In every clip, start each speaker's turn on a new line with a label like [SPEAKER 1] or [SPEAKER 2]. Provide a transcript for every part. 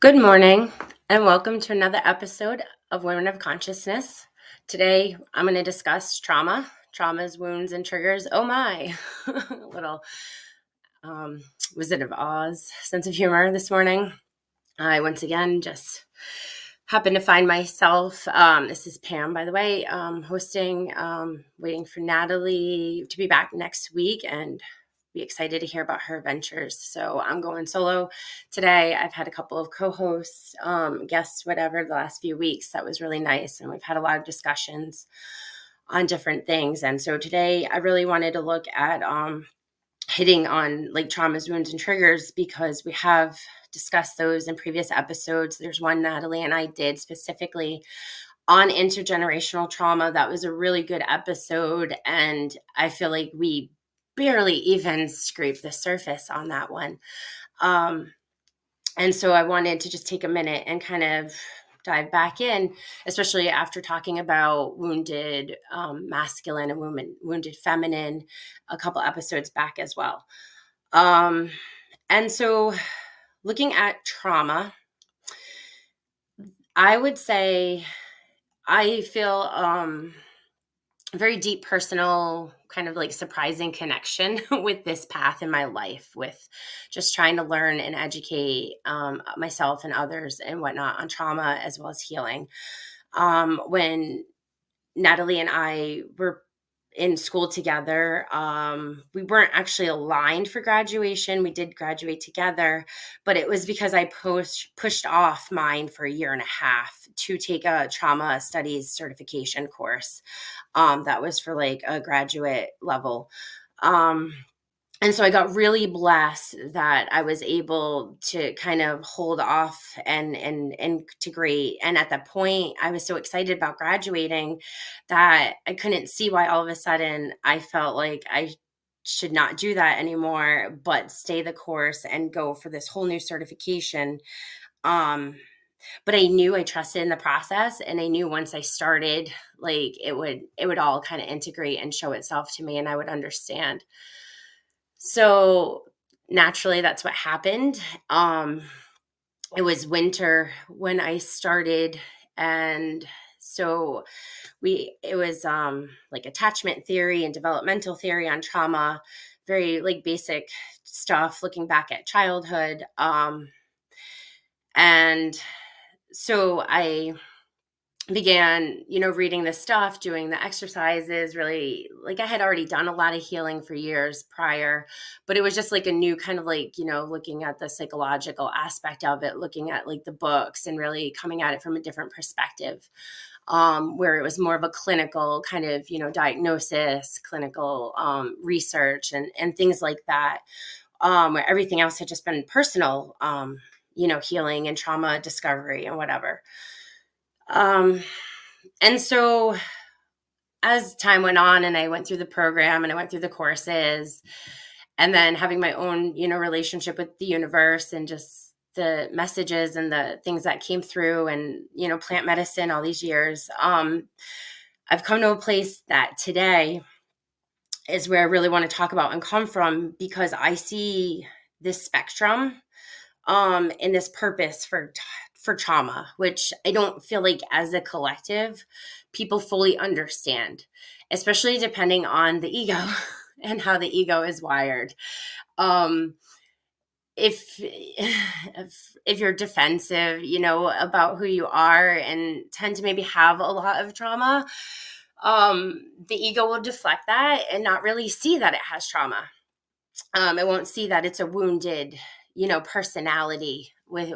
[SPEAKER 1] Good morning, and welcome to another episode of Women of Consciousness. Today, I'm going to discuss traumas, wounds, and triggers. Oh my, little um, Wizard of Oz sense of humor this morning. I once again just happened to find myself. This is Pam, by the way, hosting, waiting for Natalie to be back next week, and be excited to hear about her ventures. So I'm going solo today. I've had a couple of co-hosts, guests, whatever, the last few weeks. That was really nice. And we've had a lot of discussions on different things. And so today I really wanted to look at hitting on like traumas, wounds, and triggers, because we have discussed those in previous episodes. There's one Natalie and I did specifically on intergenerational trauma. That was a really good episode. And I feel like we barely even scraped the surface on that one. And so I wanted to just take a minute and kind of dive back in, especially after talking about wounded masculine and wounded feminine a couple episodes back as well. And so looking at trauma, I would say I feel a very deep personal kind of like surprising connection with this path in my life, with just trying to learn and educate myself and others and whatnot on trauma as well as healing. When Natalie and I were in school together, we weren't actually aligned for graduation. We did graduate together, but it was because I pushed off mine for a year and a half to take a trauma studies certification course. That was for like a graduate level. And so I got really blessed that I was able to kind of hold off and integrate. And at that point, I was so excited about graduating that I couldn't see why all of a sudden I felt like I should not do that anymore, but stay the course and go for this whole new certification. But I knew I trusted in the process, and I knew once I started, like it would all kind of integrate and show itself to me, and I would understand. So naturally, that's what happened. It was winter when I started, and so it was like attachment theory and developmental theory on trauma, very like basic stuff, looking back at childhood. And so I began, reading this stuff, doing the exercises, really like I had already done a lot of healing for years prior, but it was just like a new kind of like, looking at the psychological aspect of it, looking at like the books and really coming at it from a different perspective, where it was more of a clinical kind of, diagnosis, clinical research and things like that, where everything else had just been personal, healing and trauma discovery and whatever. And so as time went on and I went through the program and I went through the courses, and then having my own, relationship with the universe and just the messages and the things that came through and, plant medicine all these years, I've come to a place that today is where I really want to talk about and come from, because I see this spectrum in this purpose for trauma, which I don't feel like as a collective people fully understand, especially depending on the ego and how the ego is wired. Um, if, if you're defensive, about who you are and tend to maybe have a lot of trauma, the ego will deflect that and not really see that it has trauma. It won't see that it's a wounded, personality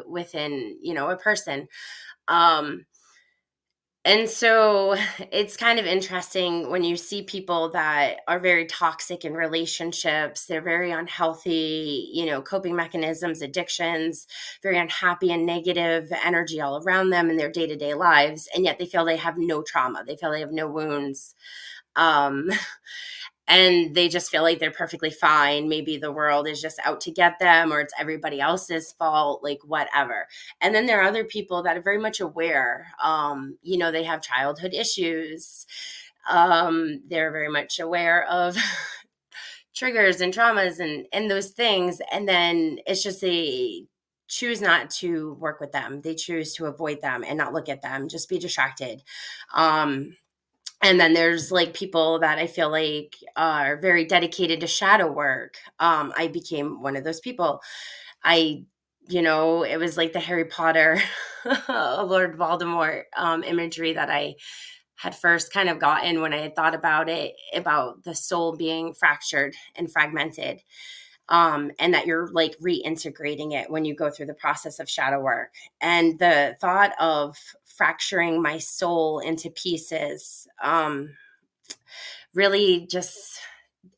[SPEAKER 1] within, a person. Um, and so it's kind of interesting when you see people that are very toxic in relationships, they're very unhealthy, coping mechanisms, addictions, very unhappy and negative energy all around them in their day-to-day lives. And yet they feel they have no trauma. They feel they have no wounds. Um, and they just feel like they're perfectly fine. Maybe the world is just out to get them, or it's everybody else's fault, like whatever. And then there are other people that are very much aware. They have childhood issues. They're very much aware of triggers and traumas and those things. And then it's just choose not to work with them. They choose to avoid them and not look at them, just be distracted. And then there's like people that I feel like are very dedicated to shadow work. I became one of those people. I, it was like the Harry Potter, Lord Voldemort imagery that I had first kind of gotten when I had thought about it, about the soul being fractured and fragmented. And that you're like reintegrating it when you go through the process of shadow work. And the thought of fracturing my soul into pieces really just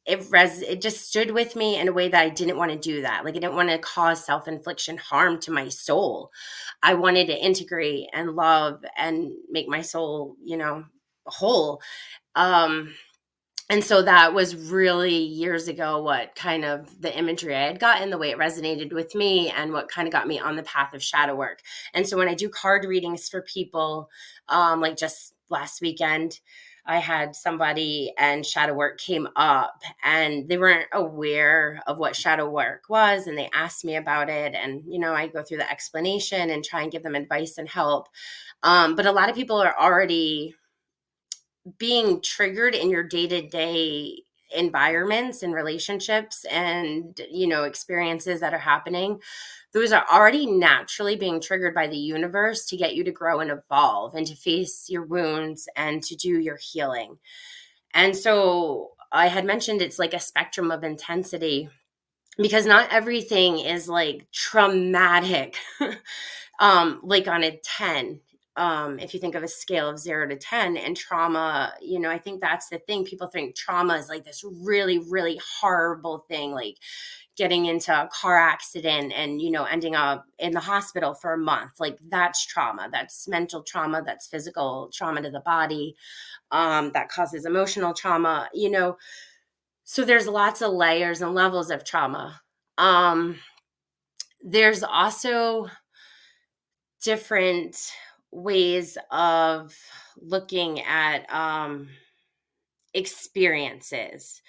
[SPEAKER 1] it just stood with me in a way that I didn't want to do that. Like I didn't want to cause self-infliction harm to my soul. I wanted to integrate and love and make my soul, whole. And so that was really years ago what kind of the imagery I had gotten, the way it resonated with me, and what kind of got me on the path of shadow work. And so when I do card readings for people, like just last weekend, I had somebody and shadow work came up and they weren't aware of what shadow work was. And they asked me about it. And, I go through the explanation and try and give them advice and help. But a lot of people are already being triggered in your day-to-day environments and relationships and experiences that are happening. Those are already naturally being triggered by the universe to get you to grow and evolve and to face your wounds and to do your healing. And so I had mentioned it's like a spectrum of intensity, because not everything is like traumatic. Like on a 10, if you think of a scale of 0 to 10, and trauma, I think that's the thing. People think trauma is like this really, really horrible thing, like getting into a car accident and, ending up in the hospital for a month. Like that's trauma. That's mental trauma. That's physical trauma to the body. That causes emotional trauma, So there's lots of layers and levels of trauma. There's also different ways of looking at experiences.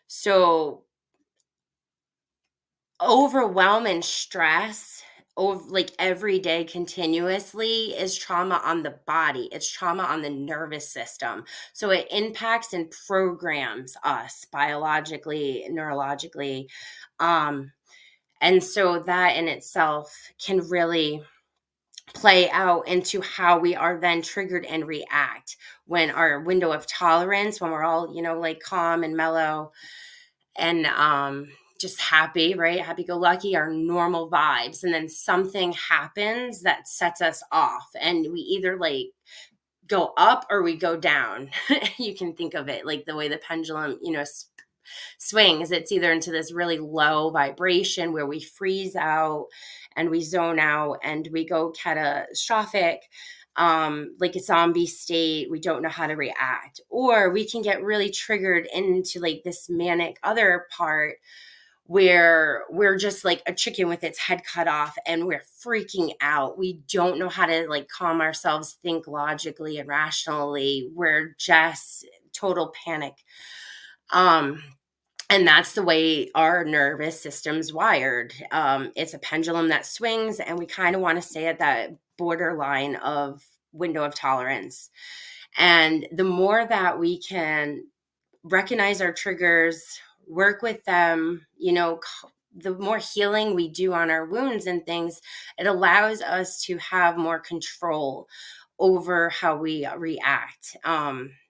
[SPEAKER 1] So overwhelm and stress over like every day continuously is trauma on the body. It's trauma on the nervous system. So it impacts and programs us biologically, neurologically. And so that in itself can really play out into how we are then triggered and react when our window of tolerance, when we're all, like calm and mellow and just happy, right? Happy go lucky, our normal vibes. And then something happens that sets us off. And we either like go up or we go down. You can think of it like the way the pendulum, swings. It's either into this really low vibration where we freeze out and we zone out and we go catastrophic, like a zombie state. We don't know how to react, or we can get really triggered into like this manic other part where we're just like a chicken with its head cut off and we're freaking out. We don't know how to like calm ourselves, think logically and rationally. We're just total panic. And that's the way our nervous system's wired. It's a pendulum that swings, and we kind of want to stay at that borderline of window of tolerance. And the more that we can recognize our triggers, work with them, the more healing we do on our wounds and things, it allows us to have more control over how we react.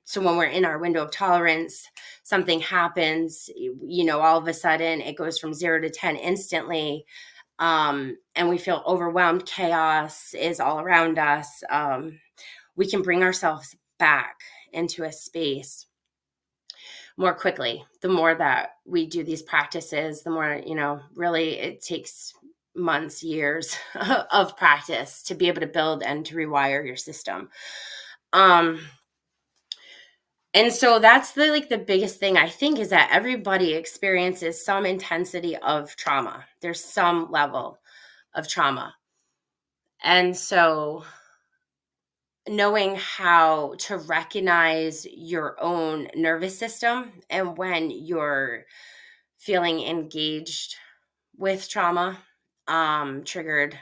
[SPEAKER 1] So when we're in our window of tolerance, something happens, all of a sudden it goes from 0 to 10 instantly. And we feel overwhelmed. Chaos is all around us. We can bring ourselves back into a space more quickly. The more that we do these practices, the more, really it takes months, years of practice to be able to build and to rewire your system. And so that's the biggest thing I think is that everybody experiences some intensity of trauma. There's some level of trauma. And so knowing how to recognize your own nervous system and when you're feeling engaged with trauma, triggered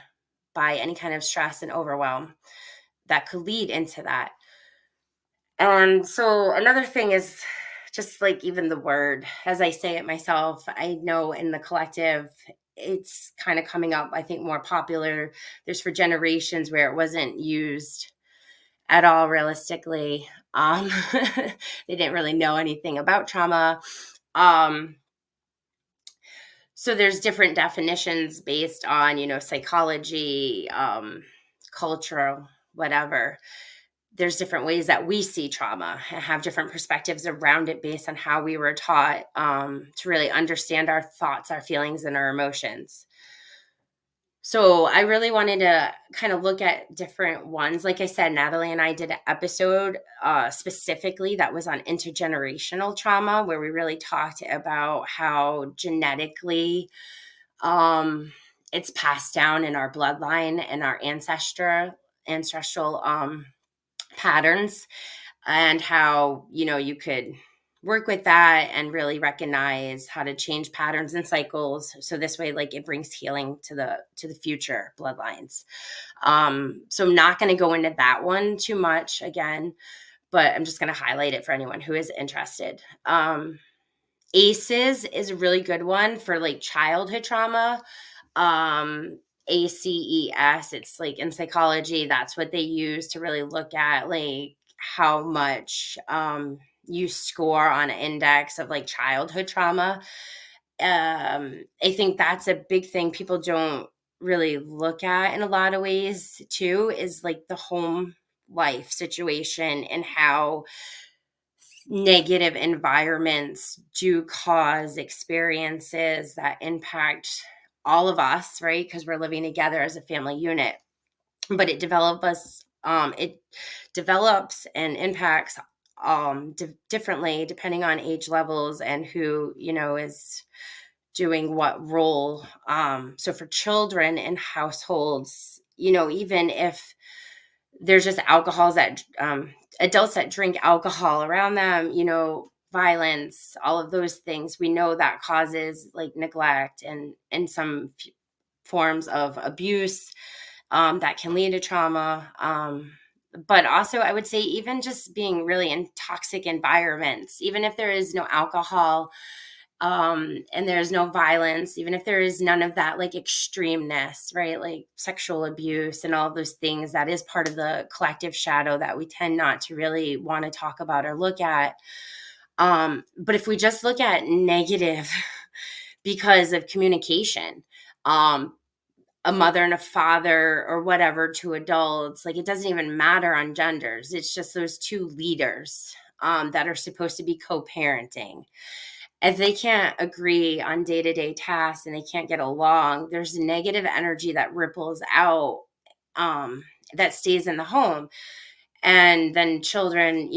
[SPEAKER 1] by any kind of stress and overwhelm that could lead into that. And so another thing is just like even the word, as I say it myself, I know in the collective, it's kind of coming up, I think, more popular. There's for generations where it wasn't used at all realistically. They didn't really know anything about trauma. Um, so there's different definitions based on, psychology, culture, whatever. There's different ways that we see trauma and have different perspectives around it based on how we were taught to really understand our thoughts, our feelings, and our emotions. So I really wanted to kind of look at different ones. Like I said, Natalie and I did an episode specifically that was on intergenerational trauma, where we really talked about how genetically it's passed down in our bloodline and our ancestral patterns, and how you could work with that and really recognize how to change patterns and cycles, so this way, like, it brings healing to the future bloodlines. So I'm not going to go into that one too much again, but I'm just going to highlight it for anyone who is interested. ACEs is a really good one for like childhood trauma. ACES, it's like in psychology, that's what they use to really look at like how much you score on an index of like childhood trauma. I think that's a big thing people don't really look at in a lot of ways too, is like the home life situation and how negative environments do cause experiences that impact all of us, right? Because we're living together as a family unit. But it develops and impacts differently depending on age levels and who is doing what role. So for children in households, even if there's just adults that drink alcohol around them, violence, all of those things, we know that causes like neglect and some forms of abuse that can lead to trauma. But also, I would say, even just being really in toxic environments, even if there is no alcohol, and there's no violence, even if there is none of that like extremeness, right? Like sexual abuse and all of those things, that is part of the collective shadow that we tend not to really want to talk about or look at. But if we just look at negative because of communication, a mother and a father or whatever to adults, like, it doesn't even matter on genders. It's just those two leaders that are supposed to be co-parenting. If they can't agree on day-to-day tasks and they can't get along, there's negative energy that ripples out, that stays in the home. And then children,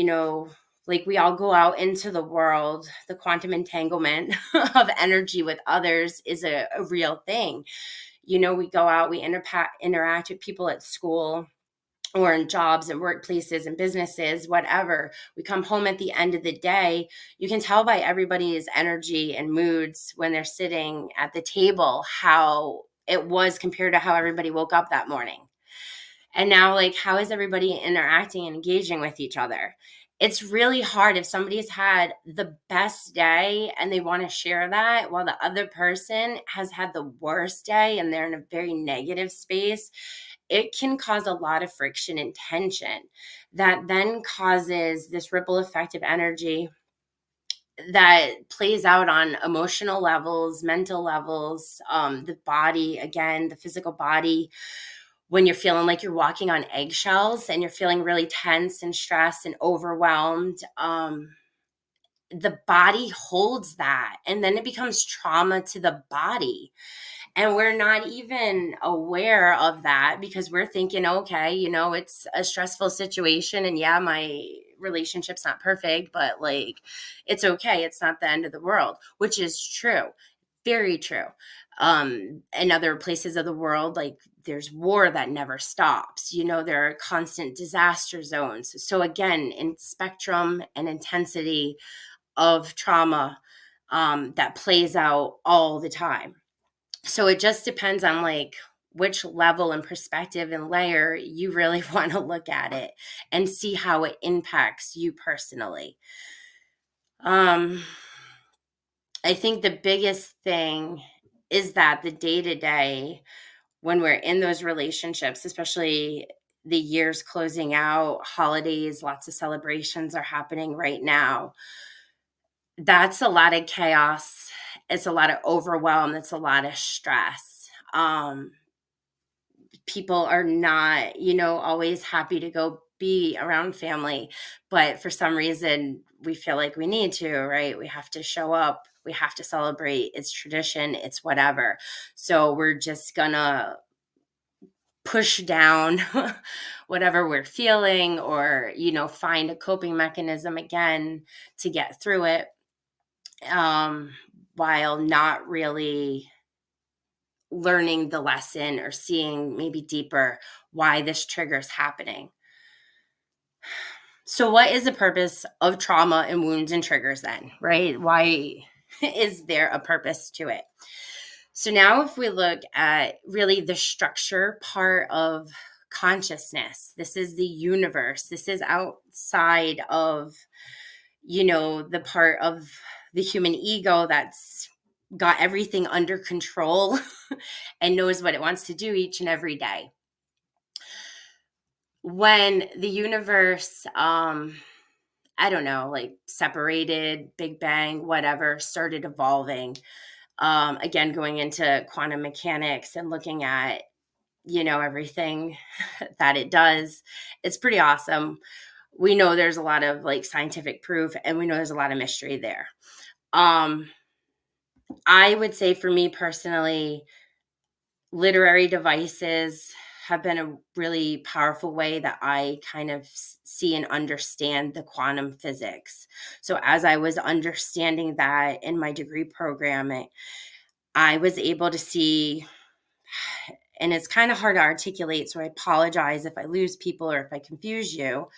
[SPEAKER 1] like, we all go out into the world. The quantum entanglement of energy with others is a real thing. We go out, we interact with people at school or in jobs and workplaces and businesses, whatever. We come home at the end of the day. You can tell by everybody's energy and moods when they're sitting at the table how it was compared to how everybody woke up that morning. And now, like, how is everybody interacting and engaging with each other? It's really hard if somebody's had the best day and they want to share that while the other person has had the worst day and they're in a very negative space. It can cause a lot of friction and tension that then causes this ripple effect of energy that plays out on emotional levels, mental levels, the body, again, the physical body. When you're feeling like you're walking on eggshells and you're feeling really tense and stressed and overwhelmed, the body holds that, and then it becomes trauma to the body. And we're not even aware of that because we're thinking, okay, it's a stressful situation. And yeah, my relationship's not perfect, but like, it's okay. It's not the end of the world, which is true. Very true. In other places of the world, like, there's war that never stops. There are constant disaster zones. So again, in spectrum and intensity of trauma that plays out all the time. So it just depends on like which level and perspective and layer you really want to look at it and see how it impacts you personally. Um, I think the biggest thing is that the day to day, when we're in those relationships, especially the years closing out, holidays, lots of celebrations are happening right now. That's a lot of chaos. It's a lot of overwhelm. It's a lot of stress. People are not, always happy to go be around family, but for some reason we feel like we need to, right? We have to show up, we have to celebrate. It's tradition, it's whatever. So we're just gonna push down whatever we're feeling, or find a coping mechanism again to get through it, um, while not really learning the lesson or seeing maybe deeper why this trigger is happening. So, what is the purpose of trauma and wounds and triggers then, right? Why is there a purpose to it? So, now if we look at really the structure part of consciousness, this is the universe, this is outside of, the part of the human ego that's got everything under control and knows what it wants to do each and every day. When the universe, I don't know, like separated, Big Bang, whatever, started evolving, again, going into quantum mechanics and looking at, everything that it does, it's pretty awesome. We know there's a lot of like scientific proof, and we know there's a lot of mystery there. Um, I would say for me personally, literary devices have been a really powerful way that I kind of see and understand the quantum physics. So as I was understanding that in my degree program, I was able to see, and it's kind of hard to articulate, so I apologize if I lose people or if I confuse you.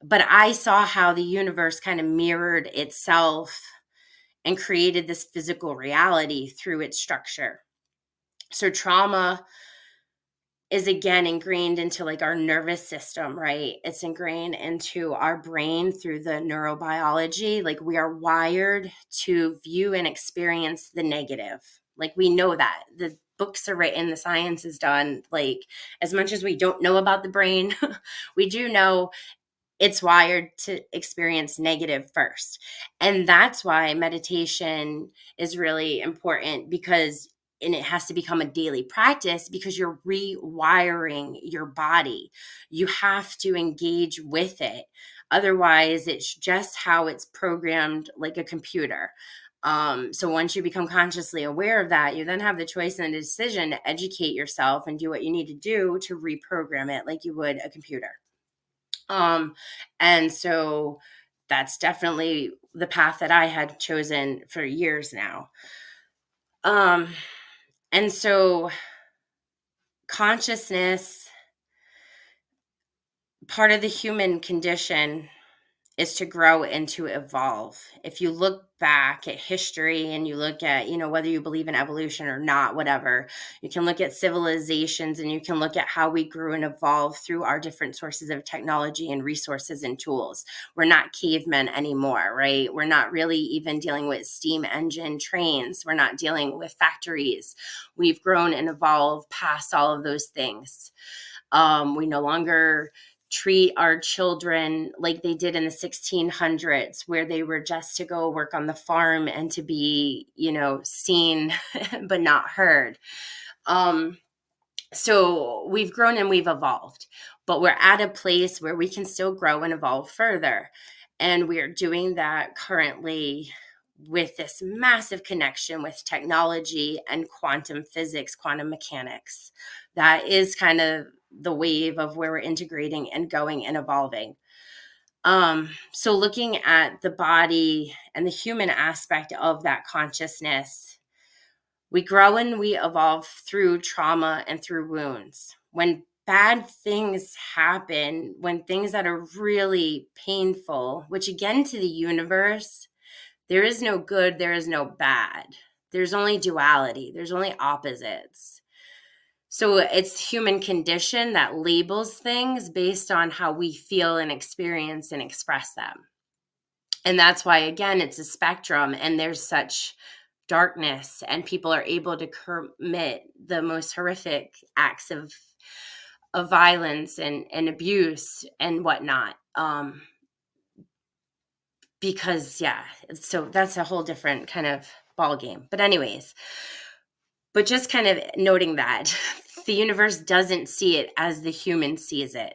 [SPEAKER 1] But I saw how the universe kind of mirrored itself and created this physical reality through its structure. So trauma is again ingrained into like our nervous system, right? It's ingrained into our brain through the neurobiology. Like we are wired to view and experience the negative. Like we know that the books are written, the science is done. Like as much as we don't know about the brain, we do know it's wired to experience negative first. And that's why meditation is really important, because and it has to become a daily practice, because you're rewiring your body. You have to engage with it. Otherwise, it's just how it's programmed, like a computer. So once you become consciously aware of that, you then have the choice and the decision to educate yourself and do what you need to do to reprogram it like you would a computer. Um, and so that's definitely the path that I had chosen for years now. Um, and so consciousness, part of the human condition is to grow and to evolve. If you look back at history and you look at, whether you believe in evolution or not, whatever, you can look at civilizations and you can look at how we grew and evolved through our different sources of technology and resources and tools. We're not cavemen anymore, right? We're not really even dealing with steam engine trains. We're not dealing with factories. We've grown and evolved past all of those things. We no longer treat our children like they did in the 1600s, where they were just to go work on the farm and to be, seen but not heard. So we've grown and we've evolved, but we're at a place where we can still grow and evolve further. And we are doing that currently with this massive connection with technology and quantum physics, quantum mechanics. That is kind of the wave of where we're integrating and going and evolving. So looking at the body and the human aspect of that consciousness, we grow and we evolve through trauma and through wounds. When bad things happen, when things that are really painful, which again to the universe, there is no good, there is no bad. There's only duality. There's only opposites. So it's human condition that labels things based on how we feel and experience and express them. And that's why, again, it's a spectrum, and there's such darkness, and people are able to commit the most horrific acts of violence and abuse and whatnot. Because so that's a whole different kind of ball game. But anyways, just kind of noting that the universe doesn't see it as the human sees it.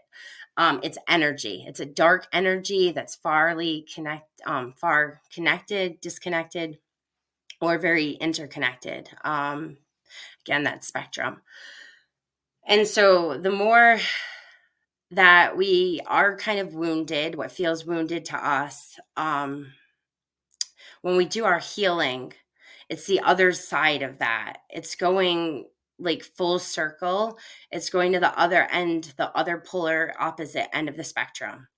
[SPEAKER 1] It's energy. It's a dark energy that's far connected, disconnected, or very interconnected. Again, that spectrum. And so the more that we are kind of wounded, what feels wounded to us, when we do our healing, it's the other side of that. It's going like full circle. It's going to the other end, the other polar opposite end of the spectrum.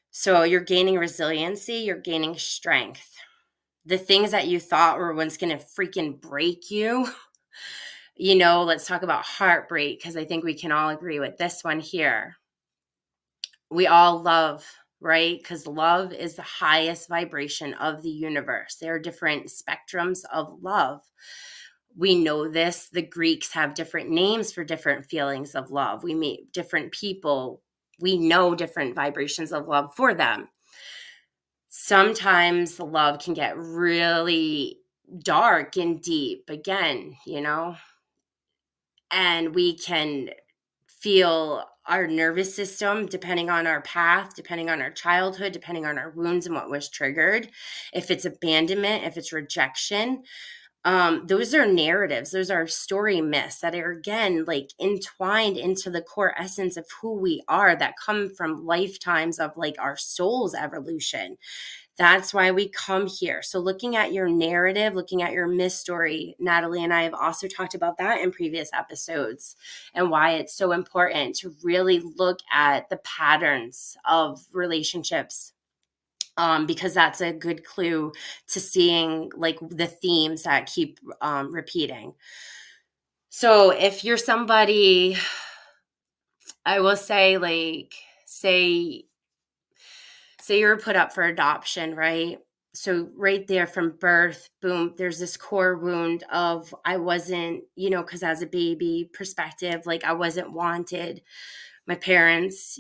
[SPEAKER 1] So you're gaining resiliency, you're gaining strength. The things that you thought were once going to freaking break you, let's talk about heartbreak, because I think we can all agree with this one here. We all love, right? Because love is the highest vibration of the universe. There are different spectrums of love. We know this. The Greeks have different names for different feelings of love. We meet different people. We know different vibrations of love for them. Sometimes the love can get really dark and deep again, and we can feel our nervous system, depending on our path, depending on our childhood, depending on our wounds and what was triggered. If it's abandonment, if it's rejection, those are narratives. Those are story myths that are, again, like entwined into the core essence of who we are, that come from lifetimes of like our soul's evolution. That's why we come here. So looking at your narrative, looking at your myth story, Natalie and I have also talked about that in previous episodes, and why it's so important to really look at the patterns of relationships, because that's a good clue to seeing like the themes that keep repeating. So if you're somebody, I will say, like, say you're put up for adoption, right? So right there from birth, boom, there's this core wound of I wasn't, because as a baby perspective, like I wasn't wanted. My parents,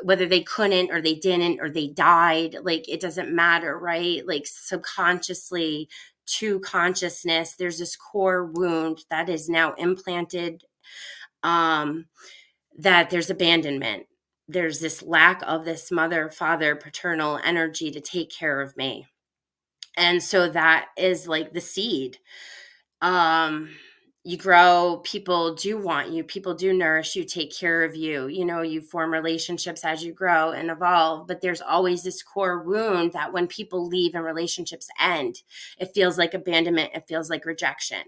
[SPEAKER 1] whether they couldn't or they didn't or they died, like it doesn't matter, right? Like subconsciously to consciousness, there's this core wound that is now implanted, that there's abandonment. There's this lack of this mother, father, paternal energy to take care of me. And so that is like the seed. You grow, people do want you, people do nourish you, take care of you, you form relationships as you grow and evolve, but there's always this core wound that when people leave and relationships end, it feels like abandonment, it feels like rejection.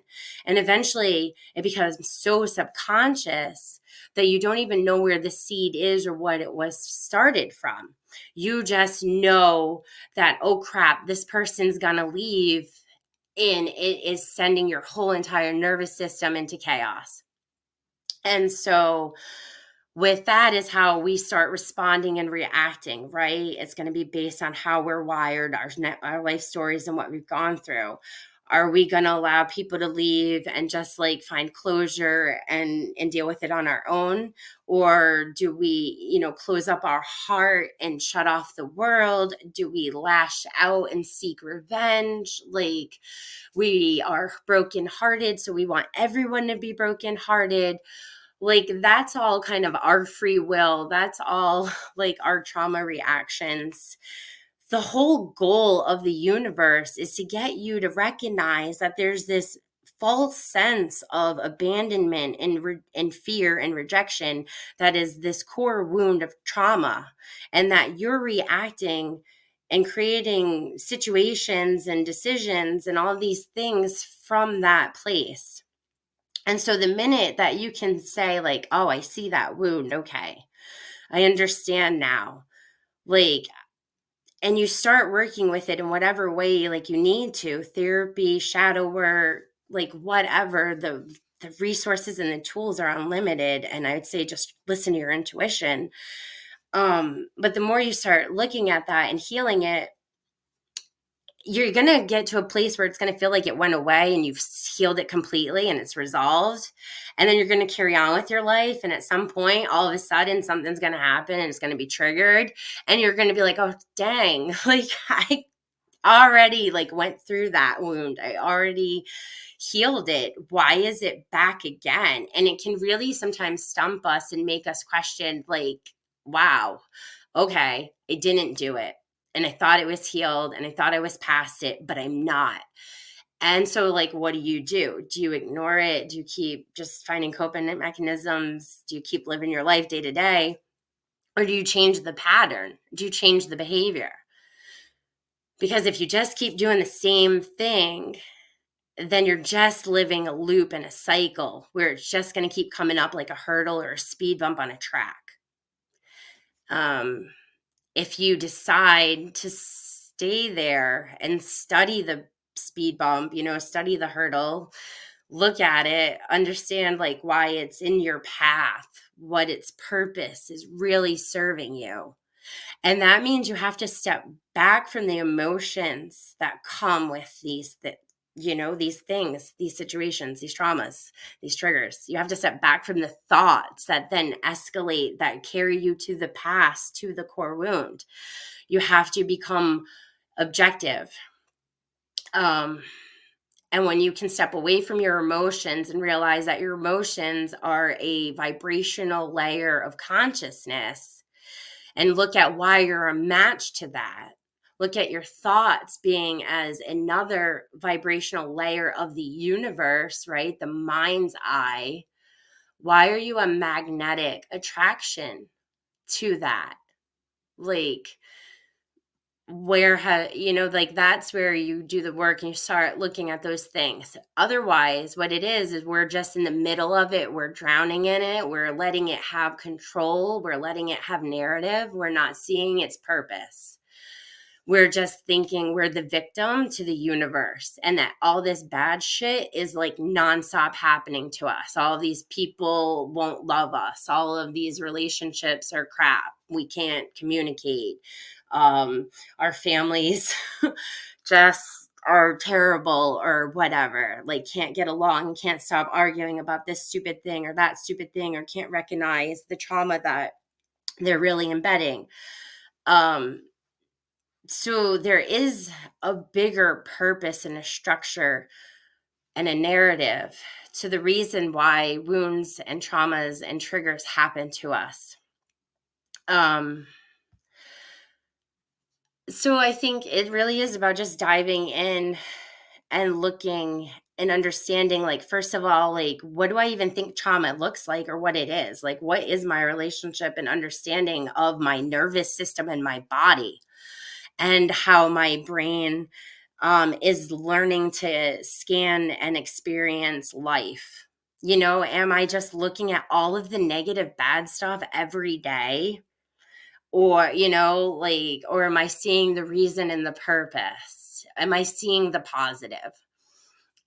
[SPEAKER 1] And eventually it becomes so subconscious that you don't even know where the seed is or what it was started from. You just know that, oh crap, this person's gonna leave, and it is sending your whole entire nervous system into chaos. And so with that is how we start responding and reacting, right? It's going to be based on how we're wired, our life stories and what we've gone through. Are we going to allow people to leave and just like find closure and deal with it on our own? Or do we, close up our heart and shut off the world? Do we lash out and seek revenge? Like, we are brokenhearted, so we want everyone to be brokenhearted. Like, that's all kind of our free will. That's all like our trauma reactions. The whole goal of the universe is to get you to recognize that there's this false sense of abandonment and fear and rejection that is this core wound of trauma, and that you're reacting and creating situations and decisions and all these things from that place. And so the minute that you can say like, oh, I see that wound, okay, I understand now, like, and you start working with it in whatever way like you need to, therapy, shadow work, like whatever, the resources and the tools are unlimited. And I would say just listen to your intuition. But the more you start looking at that and healing it, you're going to get to a place where it's going to feel like it went away and you've healed it completely and it's resolved. And then you're going to carry on with your life. And at some point, all of a sudden, something's going to happen and it's going to be triggered. And you're going to be like, oh, dang, like I already like went through that wound. I already healed it. Why is it back again? And it can really sometimes stump us and make us question, like, wow, okay, I didn't do it. And I thought it was healed and I thought I was past it, but I'm not. And so, like, what do? Do you ignore it? Do you keep just finding coping mechanisms? Do you keep living your life day to day? Or do you change the pattern? Do you change the behavior? Because if you just keep doing the same thing, then you're just living a loop and a cycle where it's just going to keep coming up like a hurdle or a speed bump on a track. If you decide to stay there and study the speed bump, study the hurdle, look at it, understand like why it's in your path, what its purpose is really serving you. And that means you have to step back from the emotions that come with these things, these situations, these traumas, these triggers. You have to step back from the thoughts that then escalate, that carry you to the past, to the core wound. You have to become objective. And when you can step away from your emotions and realize that your emotions are a vibrational layer of consciousness, and look at why you're a match to that. Look at your thoughts being as another vibrational layer of the universe, right? The mind's eye. Why are you a magnetic attraction to that? Like, that's where you do the work and you start looking at those things. Otherwise, what it is we're just in the middle of it. We're drowning in it. We're letting it have control. We're letting it have narrative. We're not seeing its purpose. We're just thinking we're the victim to the universe and that all this bad shit is like nonstop happening to us. All of these people won't love us. All of these relationships are crap. We can't communicate. Our families just are terrible or whatever, like can't get along, can't stop arguing about this stupid thing or that stupid thing, or can't recognize the trauma that they're really embedding. So there is a bigger purpose and a structure and a narrative to the reason why wounds and traumas and triggers happen to us. So I think it really is about just diving in and looking and understanding, like, first of all, like, what do I even think trauma looks like or what it is? Like, what is my relationship and understanding of my nervous system and my body and how my brain is learning to scan and experience life? Am I just looking at all of the negative, bad stuff every day? Or or am I seeing the reason and the purpose? Am I seeing the positive?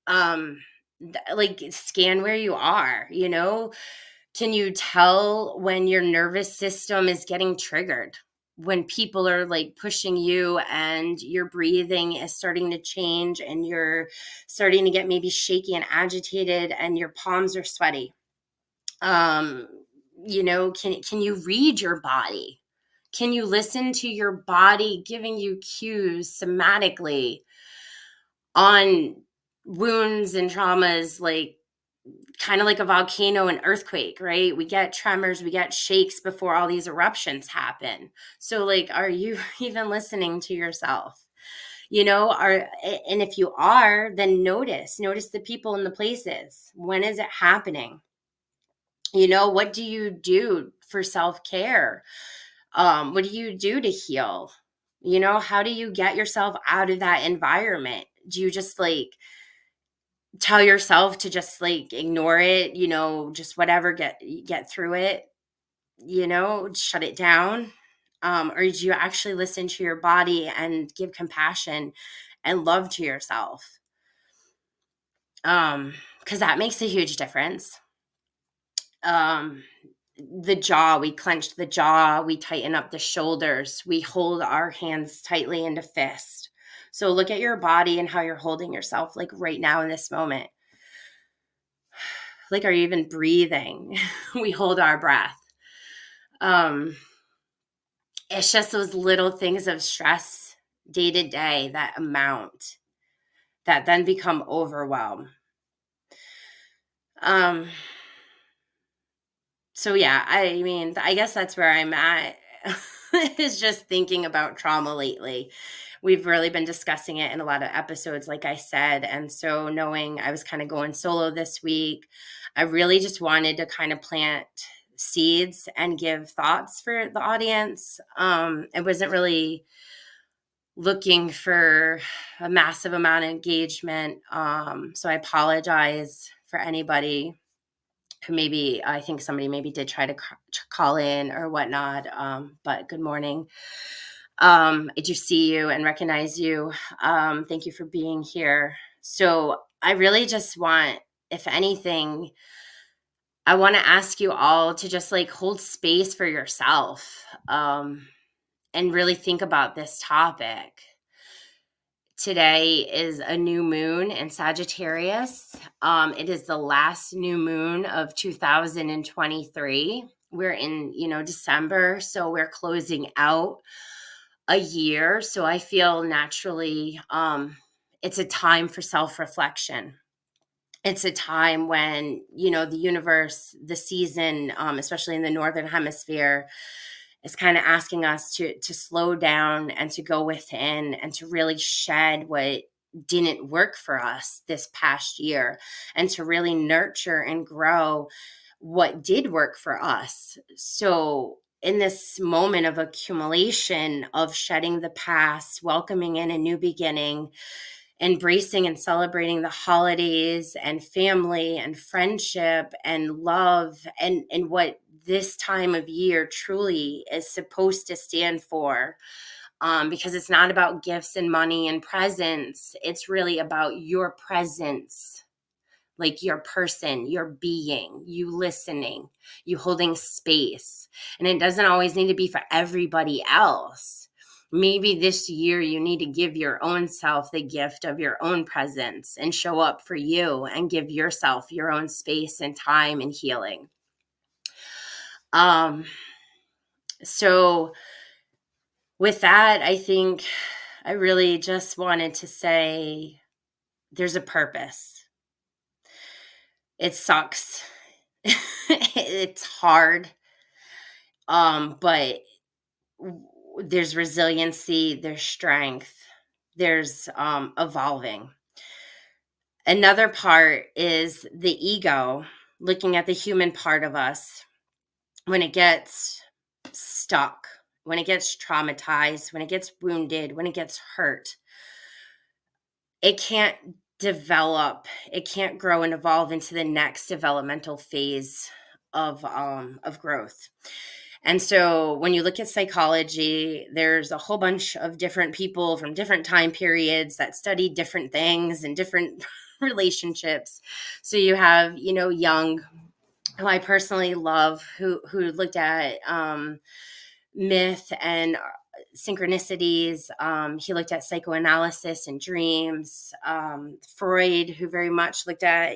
[SPEAKER 1] Like, scan where you are. Can you tell when your nervous system is getting triggered, when people are like pushing you and your breathing is starting to change and you're starting to get maybe shaky and agitated and your palms are sweaty? Can you read your body? Can you listen to your body giving you cues somatically on wounds and traumas, like kind of like a volcano and earthquake, right? We get tremors, we get shakes before all these eruptions happen. So like, are you even listening to yourself? And if you are, then notice the people and the places. When is it happening? What do you do for self-care? What do you do to heal? How do you get yourself out of that environment? Do you just like tell yourself to just like ignore it, just whatever, get through it, shut it down? Or do you actually listen to your body and give compassion and love to yourself? Because that makes a huge difference. The jaw, we clench the jaw, we tighten up the shoulders, we hold our hands tightly into fist. So look at your body and how you're holding yourself, like right now in this moment. Like, are you even breathing? We hold our breath. It's just those little things of stress day to day that amount that then become overwhelm. So yeah, I mean, I guess that's where I'm at is just thinking about trauma lately. We've really been discussing it in a lot of episodes, like I said. And so knowing I was kind of going solo this week, I really just wanted to kind of plant seeds and give thoughts for the audience. I wasn't really looking for a massive amount of engagement. So I apologize for anybody who maybe, I think somebody maybe did try to call in or whatnot. But good morning. I do see you and recognize you. Thank you for being here. So I really just want, if anything, I want to ask you all to just like hold space for yourself, and really think about this topic. Today is a new moon in Sagittarius. It is the last new moon of 2023. We're in, December, so we're closing out a year. So I feel naturally, it's a time for self-reflection. It's a time when, the universe, the season, especially in the Northern Hemisphere, is kind of asking us to slow down and to go within and to really shed what didn't work for us this past year, and to really nurture and grow what did work for us. So in this moment of accumulation, of shedding the past, welcoming in a new beginning, embracing and celebrating the holidays and family and friendship and love, and what this time of year truly is supposed to stand for, because it's not about gifts and money and presents. It's really about your presence, like your person, your being, you listening, you holding space. And it doesn't always need to be for everybody else. Maybe this year you need to give your own self the gift of your own presence and show up for you and give yourself your own space and time and healing. So with that, I think I really just wanted to say there's a purpose. It sucks. It's hard. But there's resiliency, there's strength, there's evolving. Another part is the ego, looking at the human part of us when it gets stuck, when it gets traumatized, when it gets wounded, when it gets hurt. It can't develop, it can't grow and evolve into the next developmental phase of growth. And so when you look at psychology, there's a whole bunch of different people from different time periods that study different things and different relationships. So you have, Jung, who I personally love, who looked at myth and synchronicities. He looked at psychoanalysis and dreams. Freud, who very much looked at,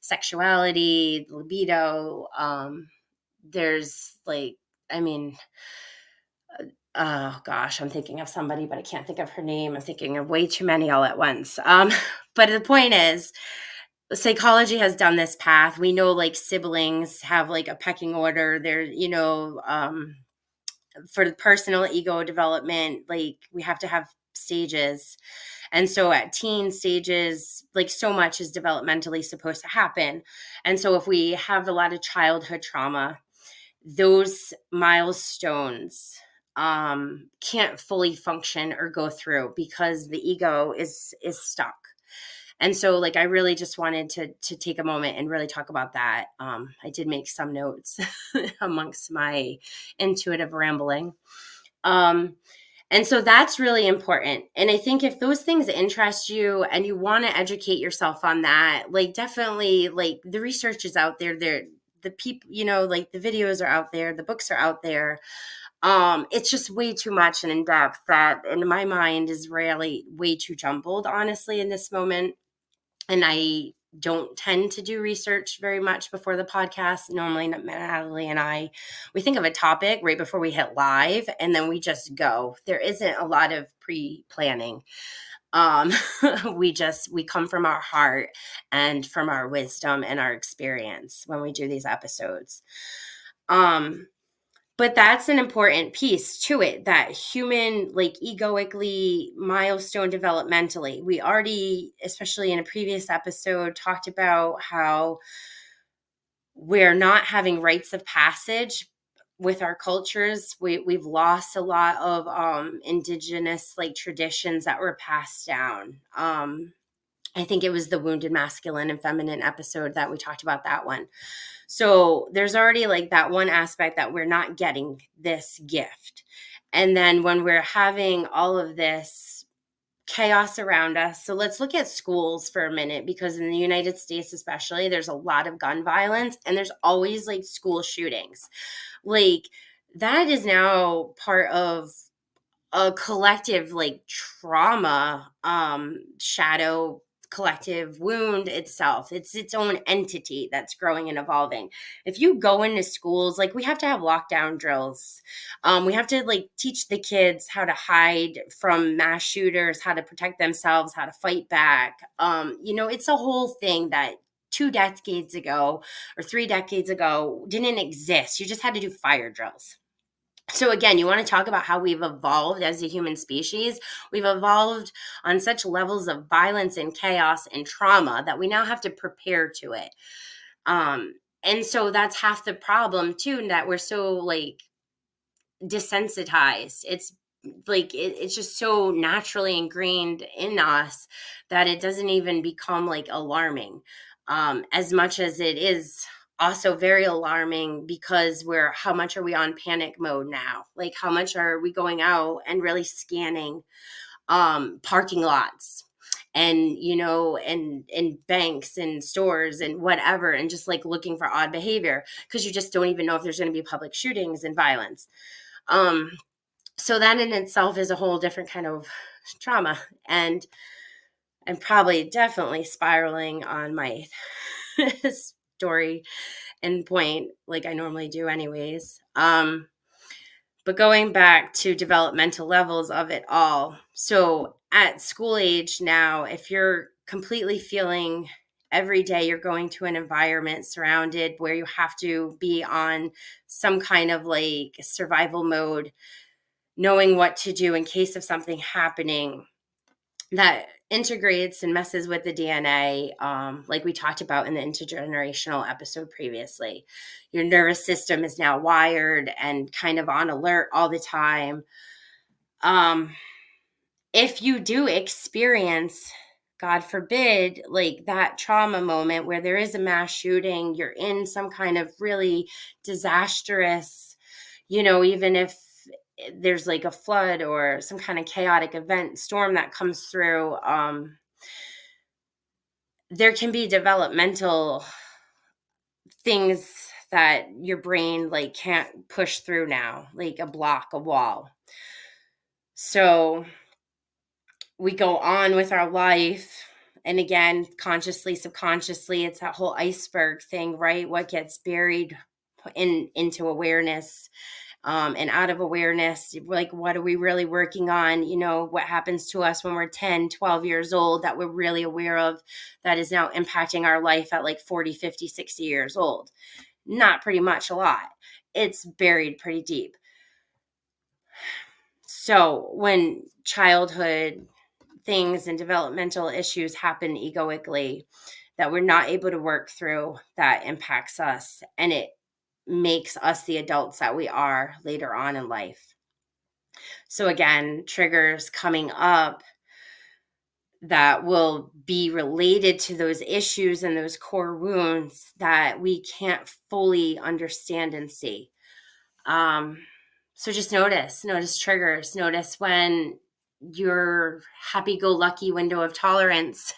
[SPEAKER 1] sexuality, libido. There's oh gosh, I'm thinking of somebody, but I can't think of her name. I'm thinking of way too many all at once. But the point is, psychology has done this path. We know like siblings have like a pecking order. They're, for the personal ego development, like we have to have stages. And so at teen stages, like so much is developmentally supposed to happen. And so if we have a lot of childhood trauma, those milestones can't fully function or go through because the ego is stuck. And so like I really just wanted to take a moment and really talk about that. I did make some notes amongst my intuitive rambling. And so that's really important. And I think if those things interest you and you want to educate yourself on that, like definitely like the research is out there. The people, like the videos are out there, the books are out there. It's just way too much and in depth that in my mind is really way too jumbled, honestly, in this moment. And I don't tend to do research very much before the podcast. Normally, Natalie and I, we think of a topic right before we hit live, and then we just go. There isn't a lot of pre-planning. We come from our heart and from our wisdom and our experience when we do these episodes. But that's an important piece to it, that human, like egoically milestone developmentally. We already, especially in a previous episode, talked about how we're not having rites of passage with our cultures. We've lost a lot of indigenous like traditions that were passed down. I think it was the wounded masculine and feminine episode that we talked about that one. So there's already like that one aspect that we're not getting this gift. And then when we're having all of this chaos around us, so let's look at schools for a minute, because in the United States, especially, there's a lot of gun violence and there's always like school shootings. Like that is now part of a collective like trauma, shadow collective wound itself. It's its own entity that's growing and evolving. If you go into schools, like we have to have lockdown drills. We have to like teach the kids how to hide from mass shooters, how to protect themselves, how to fight back. It's a whole thing that 2 decades ago or 3 decades ago didn't exist. You just had to do fire drills. So again, you want to talk about how we've evolved as a human species. We've evolved on such levels of violence and chaos and trauma that we now have to prepare to it. And so that's half the problem too, that we're so like desensitized. It's like it's just so naturally ingrained in us that it doesn't even become like alarming, as much as it is also very alarming, because how much are we on panic mode now? Like how much are we going out and really scanning parking lots and and banks and stores and whatever, and just like looking for odd behavior, because you just don't even know if there's going to be public shootings and violence. So that in itself is a whole different kind of trauma. And I'm probably definitely spiraling on my story and point like I normally do anyways. But going back to developmental levels of it all. So at school age now, if you're completely feeling every day you're going to an environment surrounded where you have to be on some kind of like survival mode, knowing what to do in case of something happening, that integrates and messes with the DNA, like we talked about in the intergenerational episode previously. Your nervous system is now wired and kind of on alert all the time. If you do experience, God forbid, like that trauma moment where there is a mass shooting, you're in some kind of really disastrous, even if there's like a flood or some kind of chaotic event, storm that comes through, there can be developmental things that your brain like can't push through now, like a block, a wall. So we go on with our life. And again, consciously, subconsciously, it's that whole iceberg thing, right? What gets buried into awareness, and out of awareness, like what are we really working on? What happens to us when we're 10, 12 years old that we're really aware of, that is now impacting our life at like 40, 50, 60 years old? Not pretty much a lot. It's buried pretty deep. So when childhood things and developmental issues happen egoically that we're not able to work through, that impacts us, and it makes us the adults that we are later on in life. So again, triggers coming up that will be related to those issues and those core wounds that we can't fully understand and see. So just notice triggers, notice when your happy-go-lucky window of tolerance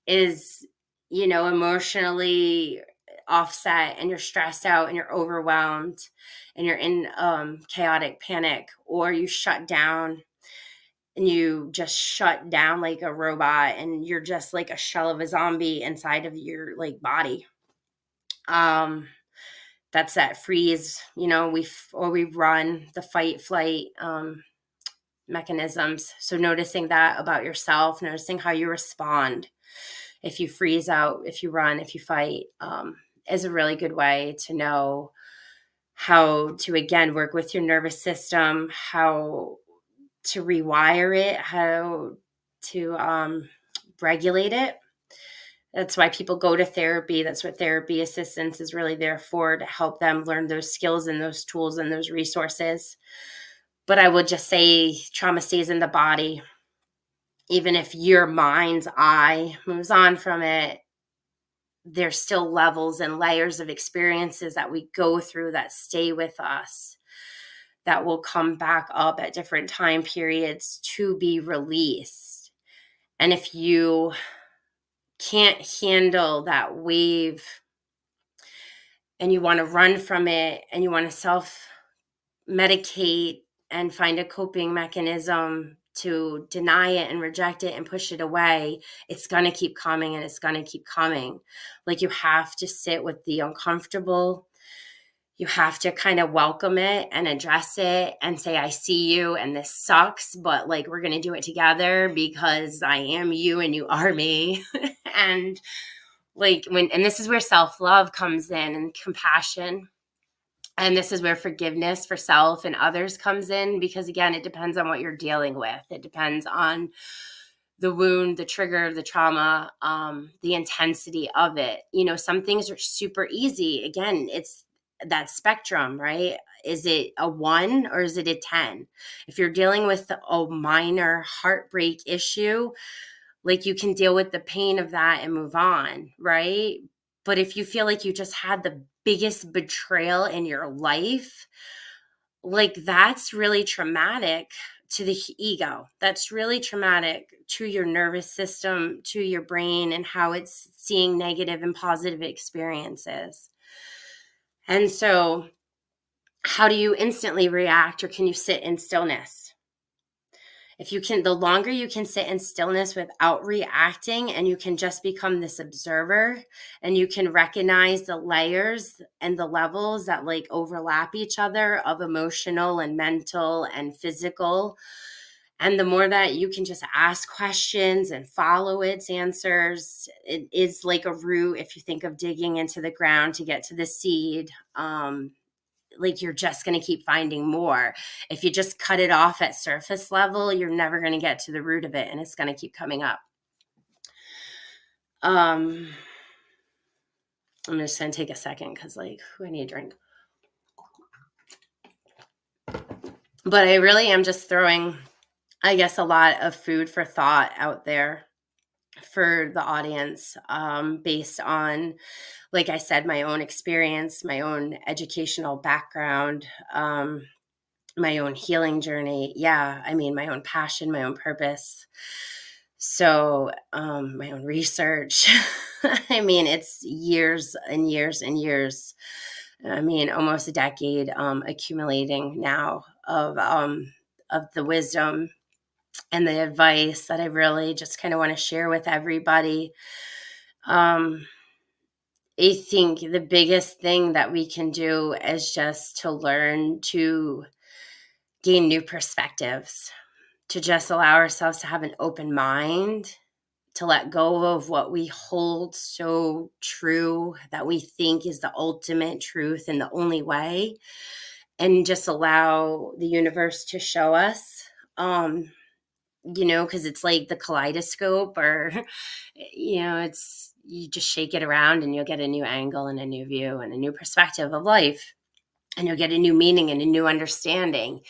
[SPEAKER 1] is, emotionally offset, and you're stressed out and you're overwhelmed and you're in chaotic panic, or you shut down and you just shut down like a robot and you're just like a shell of a zombie inside of your like body. That's that freeze, we run, the fight flight mechanisms. So noticing that about yourself, noticing how you respond if you freeze out, if you run, if you fight, is a really good way to know how to, again, work with your nervous system, how to rewire it, how to regulate it. That's why people go to therapy. That's what therapy assistance is really there for, to help them learn those skills and those tools and those resources. But I would just say trauma stays in the body. Even if your mind's eye moves on from it, there's still levels and layers of experiences that we go through that stay with us, that will come back up at different time periods to be released. And if you can't handle that wave and you want to run from it and you want to self-medicate and find a coping mechanism to deny it and reject it and push it away, it's going to keep coming and it's going to keep coming. Like, you have to sit with the uncomfortable. You have to kind of welcome it and address it and say, I see you and this sucks, but like, we're going to do it together because I am you and you are me. And like, and this is where self-love comes in, and compassion. And this is where forgiveness for self and others comes in, because again, it depends on what you're dealing with. It depends on the wound, the trigger, the trauma, the intensity of it. Some things are super easy. Again, it's that spectrum, right? Is it a 1 or is it a 10? If you're dealing with a minor heartbreak issue, like, you can deal with the pain of that and move on, right? But if you feel like you just had the biggest betrayal in your life, like, that's really traumatic to the ego. That's really traumatic to your nervous system, to your brain, and how it's seeing negative and positive experiences. And so, how do you instantly react, or can you sit in stillness? If you can, the longer you can sit in stillness without reacting, and you can just become this observer, and you can recognize the layers and the levels that like overlap each other of emotional and mental and physical. And the more that you can just ask questions and follow its answers, it is like a root. If you think of digging into the ground to get to the seed, like, you're just going to keep finding more. If you just cut it off at surface level, you're never going to get to the root of it, and it's going to keep coming up. I'm just going to take a second because, like, I need a drink. But I really am just throwing, I guess, a lot of food for thought out there for the audience, based on, like I said, my own experience, my own educational background, my own healing journey. Yeah, I mean, my own passion, my own purpose. So, my own research. I mean, it's years and years and years. I mean, almost a decade accumulating now of the wisdom and the advice that I really just kind of want to share with everybody. I think the biggest thing that we can do is just to learn to gain new perspectives, to just allow ourselves to have an open mind, to let go of what we hold so true that we think is the ultimate truth and the only way, and just allow the universe to show us, because it's like the kaleidoscope, or, it's, you just shake it around and you'll get a new angle and a new view and a new perspective of life. And you'll get a new meaning and a new understanding.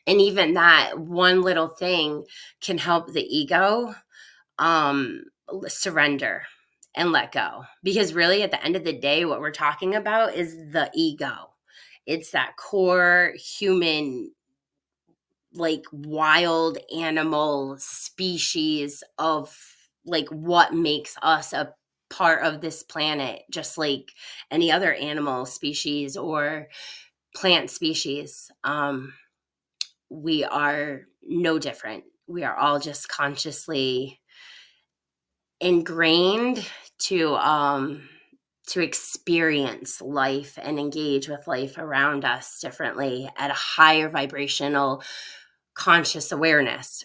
[SPEAKER 1] And even that one little thing can help the ego surrender and let go. Because really, at the end of the day, what we're talking about is the ego. It's that core human, like wild animal species of like what makes us a part of this planet, just like any other animal species or plant species. We are no different. We are all just consciously ingrained to experience life and engage with life around us differently at a higher vibrational conscious awareness.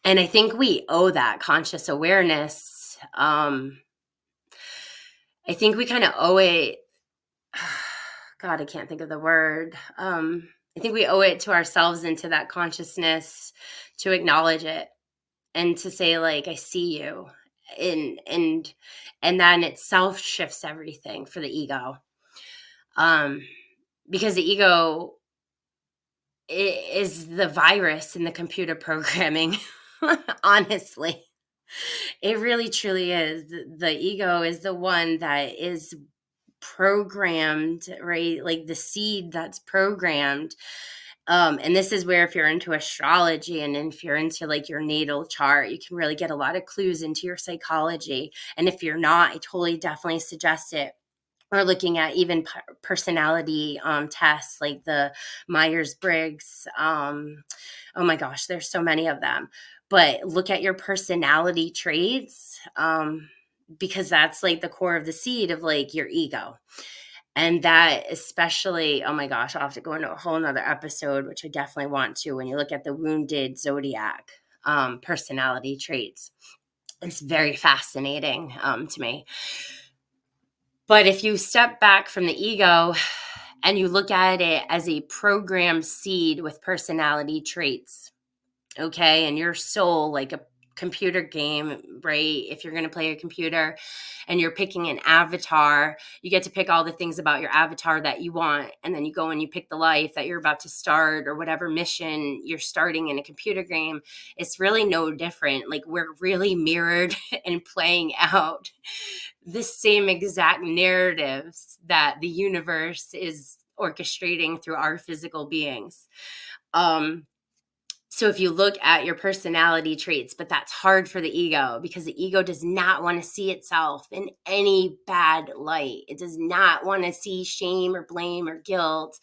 [SPEAKER 1] And I think we owe that conscious awareness. I think we kind of owe it. God, I can't think of the word. I think we owe it to ourselves and to that consciousness to acknowledge it and to say, like, I see you. And then itself shifts everything for the ego. Because the ego is the virus in the computer programming. Honestly, it really truly is. The ego is the one that is programmed, right? Like the seed that's programmed. And this is where, if you're into astrology and if you're into like your natal chart, you can really get a lot of clues into your psychology. And if you're not, I totally definitely suggest it. Or looking at even personality tests like the Myers-Briggs. Oh my gosh, there's so many of them. But look at your personality traits, because that's like the core of the seed of like your ego. And that especially, oh my gosh, I'll have to go into a whole nother episode, which I definitely want to, when you look at the wounded zodiac personality traits. It's very fascinating to me. But if you step back from the ego and you look at it as a programmed seed with personality traits, okay, and your soul, like a computer game, right? If you're going to play a computer and you're picking an avatar, you get to pick all the things about your avatar that you want. And then you go and you pick the life that you're about to start or whatever mission you're starting in a computer game. It's really no different. Like, we're really mirrored and playing out the same exact narratives that the universe is orchestrating through our physical beings. So if you look at your personality traits, but that's hard for the ego because the ego does not want to see itself in any bad light. It does not want to see shame or blame or guilt.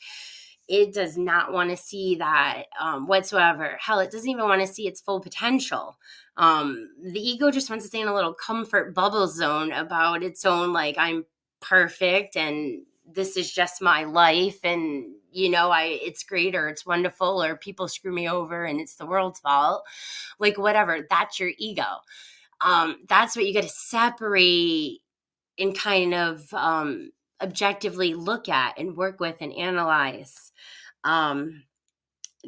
[SPEAKER 1] It does not want to see that whatsoever. Hell, it doesn't even want to see its full potential. The ego just wants to stay in a little comfort bubble zone about its own, like, I'm perfect and this is just my life, and it's great or it's wonderful or people screw me over and it's the world's fault, like whatever. That's your ego. That's what you got to separate and kind of objectively look at and work with and analyze,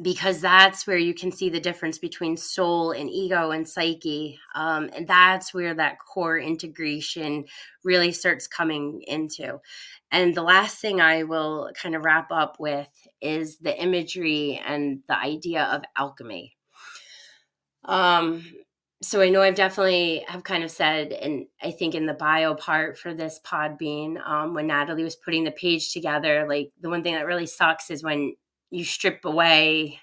[SPEAKER 1] because that's where you can see the difference between soul and ego and psyche. And that's where that core integration really starts coming into. And the last thing I will kind of wrap up with is the imagery and the idea of alchemy. So I know I've definitely have kind of said, and I think in the bio part for this Podbean, when Natalie was putting the page together, like the one thing that really sucks is when you strip away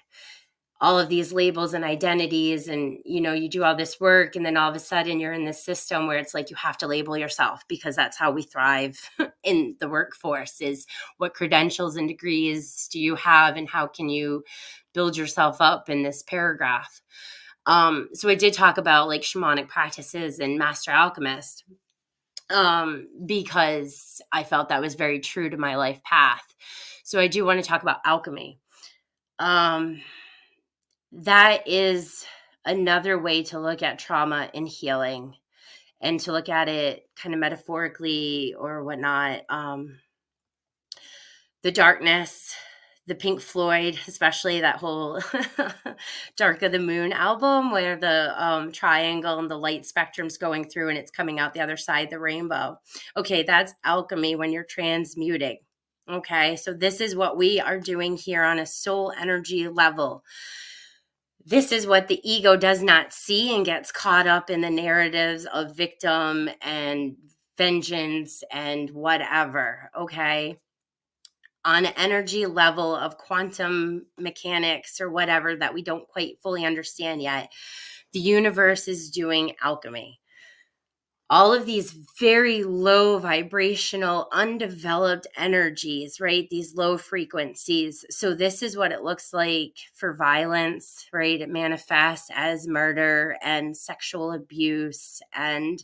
[SPEAKER 1] all of these labels and identities and, you do all this work and then all of a sudden you're in this system where it's like you have to label yourself because that's how we thrive in the workforce, is what credentials and degrees do you have and how can you build yourself up in this paragraph. So I did talk about like shamanic practices and master alchemist, because I felt that was very true to my life path. So I do want to talk about alchemy. That is another way to look at trauma and healing and to look at it kind of metaphorically or whatnot. The darkness, the Pink Floyd, especially that whole Dark of the Moon album where the triangle and the light spectrum's going through and it's coming out the other side, the rainbow. Okay, that's alchemy when you're transmuting. Okay, so this is what we are doing here on a soul energy level. This is what the ego does not see and gets caught up in the narratives of victim and vengeance and whatever, okay? On an energy level of quantum mechanics or whatever that we don't quite fully understand yet, the universe is doing alchemy. All of these very low vibrational, undeveloped energies, right? These low frequencies. So this is what it looks like for violence, right? It manifests as murder and sexual abuse and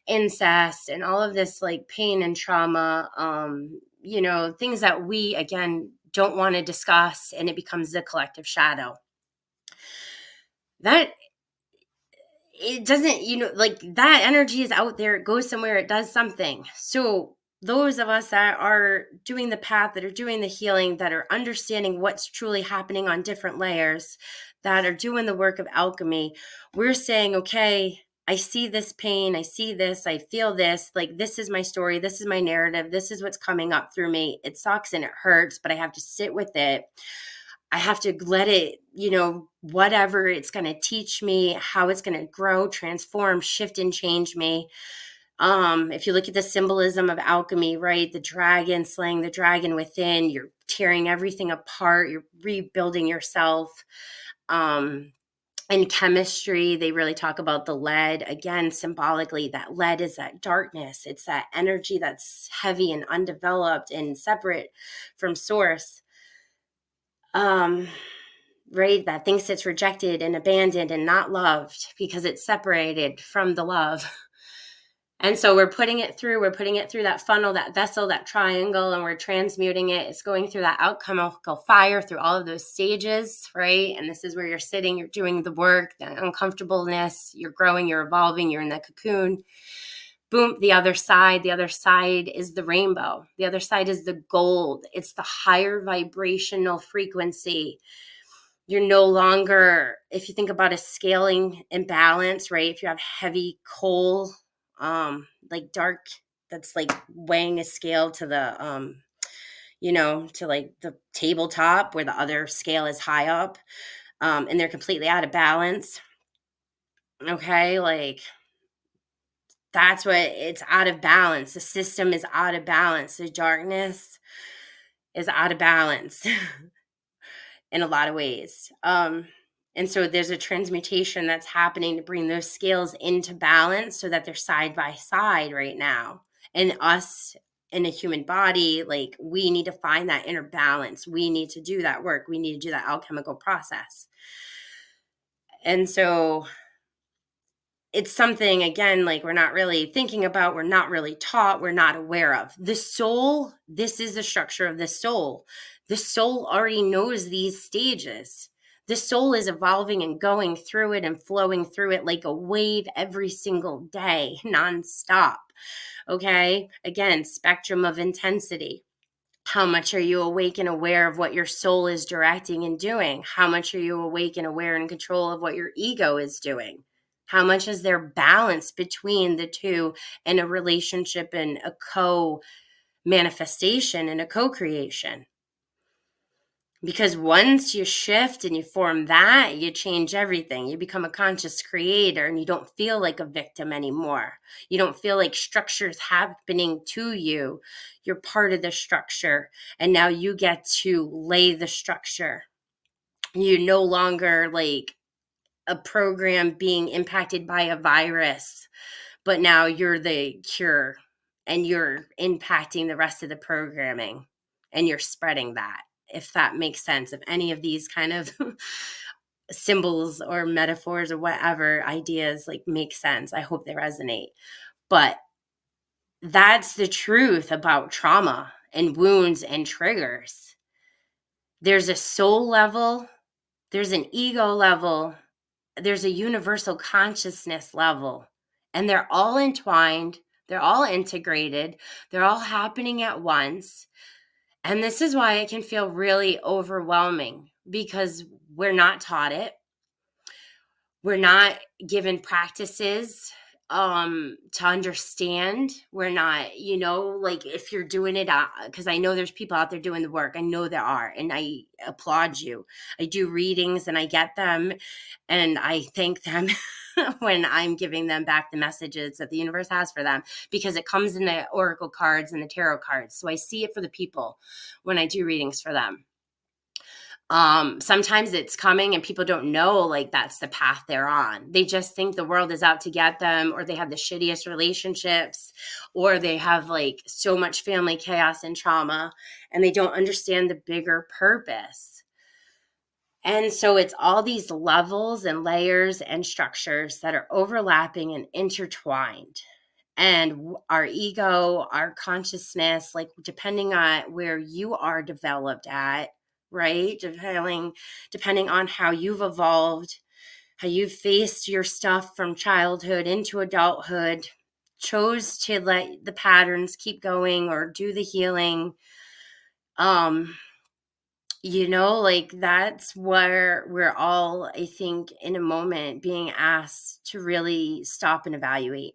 [SPEAKER 1] incest and all of this like pain and trauma, things that we, again, don't want to discuss, and it becomes the collective shadow. That it doesn't, like that energy is out there, it goes somewhere, it does something. So those of us that are doing the path, that are doing the healing, that are understanding what's truly happening on different layers, that are doing the work of alchemy, we're saying, okay, I see this pain, I see this, I feel this, like this is my story, this is my narrative, this is what's coming up through me. It sucks and it hurts, but I have to sit with it. I have to let it, whatever it's going to teach me, how it's going to grow, transform, shift, and change me. If you look at the symbolism of alchemy, right, the dragon, slaying the dragon within, you're tearing everything apart, you're rebuilding yourself. In chemistry, they really talk about the lead. Again, symbolically, that lead is that darkness. It's that energy that's heavy and undeveloped and separate from source. Right, that thinks it's rejected and abandoned and not loved because it's separated from the love. And so we're putting it through that funnel, that vessel, that triangle, and we're transmuting it. It's going through that alchemical fire through all of those stages, right? And this is where you're sitting, you're doing the work, the uncomfortableness, you're growing, you're evolving, you're in the cocoon. Boom, the other side is the rainbow. The other side is the gold. It's the higher vibrational frequency. You're no longer, if you think about a scaling imbalance, right? If you have heavy coal, like dark, that's like weighing a scale to the, to like the tabletop where the other scale is high up, and they're completely out of balance. Okay. Like that's what it's out of balance. The system is out of balance. The darkness is out of balance. In a lot of ways. And so there's a transmutation that's happening to bring those scales into balance so that they're side by side right now. And us in a human body, like we need to find that inner balance. We need to do that work. We need to do that alchemical process. And so it's something, again, like we're not really thinking about, we're not really taught, we're not aware of. The soul, this is the structure of the soul. The soul already knows these stages. The soul is evolving and going through it and flowing through it like a wave every single day, nonstop. Okay. Again, spectrum of intensity. How much are you awake and aware of what your soul is directing and doing? How much are you awake and aware and in control of what your ego is doing? How much is there balance between the two in a relationship and a co-manifestation and a co-creation? Because once you shift and you form that, you change everything. You become a conscious creator and you don't feel like a victim anymore. You don't feel like structure's happening to you. You're part of the structure, and now you get to lay the structure. You're no longer like a program being impacted by a virus, but now you're the cure and you're impacting the rest of the programming and you're spreading that, if that makes sense. If any of these kind of symbols or metaphors or whatever ideas like make sense, I hope they resonate. But that's the truth about trauma and wounds and triggers. There's a soul level, there's an ego level, there's a universal consciousness level, and they're all entwined, they're all integrated, they're all happening at once. And this is why it can feel really overwhelming, because we're not taught it. We're not given practices to understand. We're not, like if you're doing it, because I know there's people out there doing the work. I know there are, and I applaud you. I do readings and I get them, and I thank them when I'm giving them back the messages that the universe has for them, because it comes in the oracle cards and the tarot cards. So I see it for the people when I do readings for them. Sometimes it's coming and people don't know, like, that's the path they're on. They just think the world is out to get them, or they have the shittiest relationships, or they have like so much family chaos and trauma, and they don't understand the bigger purpose. And so it's all these levels and layers and structures that are overlapping and intertwined. And our ego, our consciousness, like depending on where you are developed at, right? Depending on how you've evolved, how you've faced your stuff from childhood into adulthood, chose to let the patterns keep going or do the healing. Like that's where we're all, I think, in a moment being asked to really stop and evaluate,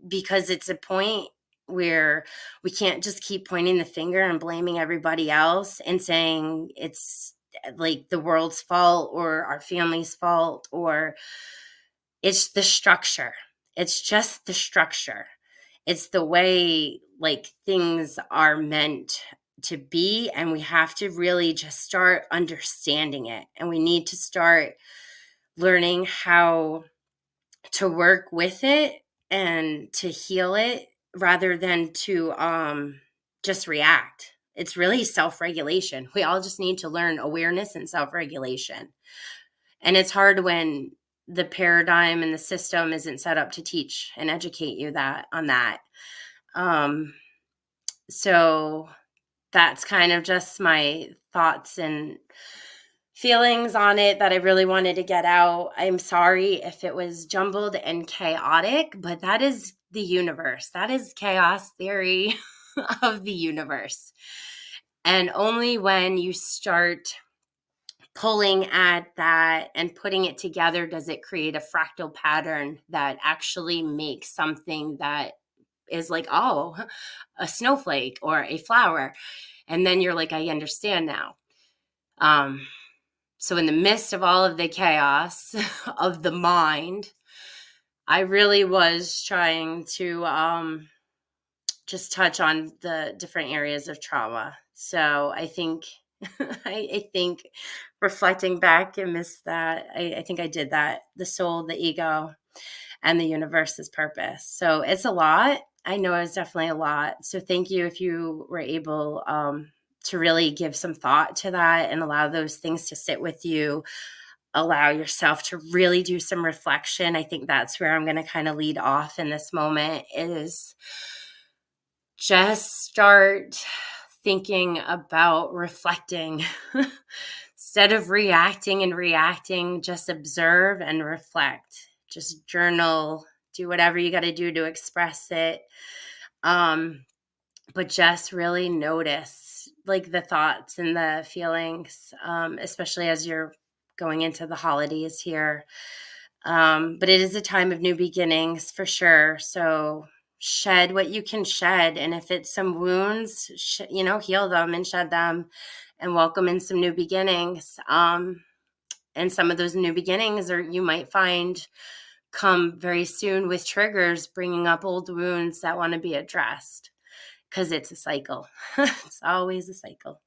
[SPEAKER 1] because it's a point where we can't just keep pointing the finger and blaming everybody else and saying it's like the world's fault or our family's fault, or it's the structure. It's just the structure. It's the way like things are meant to be, and we have to really just start understanding it, and we need to start learning how to work with it and to heal it, rather than to just react. It's really self-regulation. We all just need to learn awareness and self-regulation. And it's hard when the paradigm and the system isn't set up to teach and educate you that on that. So that's kind of just my thoughts and feelings on it that I really wanted to get out. I'm sorry if it was jumbled and chaotic, but that is the universe. That is chaos theory of the universe. And only when you start pulling at that and putting it together does it create a fractal pattern that actually makes something that is like, oh, a snowflake or a flower. And then you're like, I understand now. So in the midst of all of the chaos of the mind, I really was trying to just touch on the different areas of trauma. So I think I think reflecting back and miss that, I think I did that. The soul, the ego, and the universe's purpose. So it's a lot. I know it was definitely a lot. So thank you if you were able to really give some thought to that and allow those things to sit with you. Allow yourself to really do some reflection. I think that's where I'm going to kind of lead off in this moment, is just start thinking about reflecting. Instead of reacting, just observe and reflect. Just journal, do whatever you got to do to express it. But just really notice like the thoughts and the feelings, especially as you're going into the holidays here. But it is a time of new beginnings for sure. So shed what you can shed. And if it's some wounds, heal them and shed them and welcome in some new beginnings. And some of those new beginnings you might find come very soon with triggers bringing up old wounds that want to be addressed, because it's a cycle. It's always a cycle.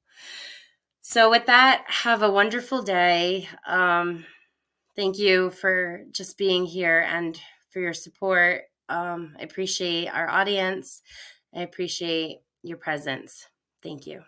[SPEAKER 1] So with that, have a wonderful day. Thank you for just being here and for your support. I appreciate our audience. I appreciate your presence. Thank you.